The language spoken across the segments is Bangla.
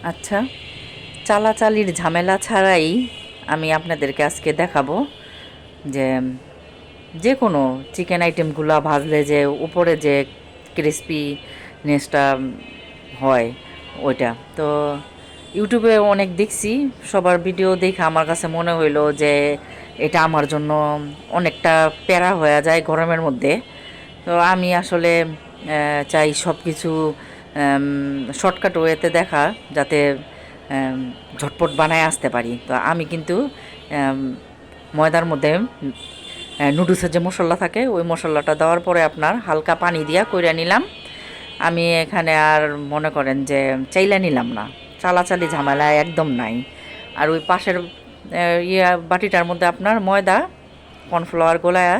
আচ্ছা, চালাচালির ঝামেলা ছাড়াই আমি আপনাদেরকে আজকে দেখাবো যে যে কোনো চিকেন আইটেমগুলো ভাজলে যে উপরে যে ক্রিস্পিনেসটা হয় ওইটা। তো ইউটিউবে অনেক দেখছি, সবার ভিডিও দেখে আমার কাছে মনে হইলো যে এটা আমার জন্য অনেকটা প্যারা হয়ে যায় গরমের মধ্যে। তো আমি আসলে চাই সব কিছু শর্টকাট ওয়েতে দেখা, যাতে ঝটপট বানায় আসতে পারি। তো আমি কিন্তু ময়দার মধ্যে নুডলসের যে মশলা থাকে ওই মশলাটা দেওয়ার পরে আপনার হালকা পানি দিয়া কইরা নিলাম। আমি এখানে আর মনে করেন যে চাইলা নিলাম না, চালাচালি ঝামেলা একদম নাই। আর ওই পাশের বাটিটার মধ্যে আপনার ময়দা কর্নফ্লাওয়ার গোলায়া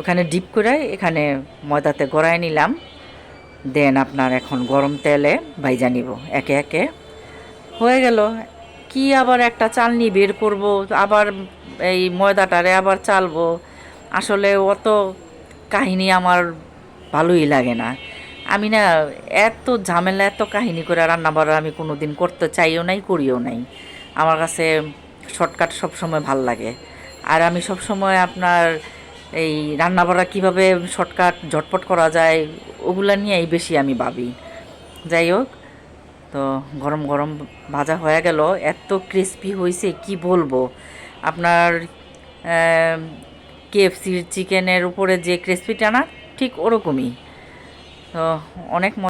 ওখানে ডিপ করে এখানে ময়দাতে গড়ায় নিলাম। দেন আপনার এখন গরম তেলে ভাইজা নিব একে একে। হয়ে গেল। কি আবার একটা চালনি বের করব, আবার এই ময়দাটারে আবার চালবো, আসলে অত কাহিনী আমার ভালোই লাগে না। আমি না এত ঝামেলা এত কাহিনী করে রান্না বান্না আমি কোনো দিন করতে চাইও নাই, করিও নাই। আমার কাছে শর্টকাট সবসময় ভাল লাগে। আর আমি সবসময় আপনার এই রান্না বান্না কীভাবে শর্টকাট ঝটপট করা যায় ওগুলা নিয়েই বেশি আমি ভাবি। যাই হোক, তো গরম গরম ভাজা হয়ে গেল, এত ক্রিস্পি হয়েছে কি বলবো আপনার। কেএফসির চিকেনের উপরে যে ক্রিস্পিটা না, ঠিক ওরকমই। তো অনেক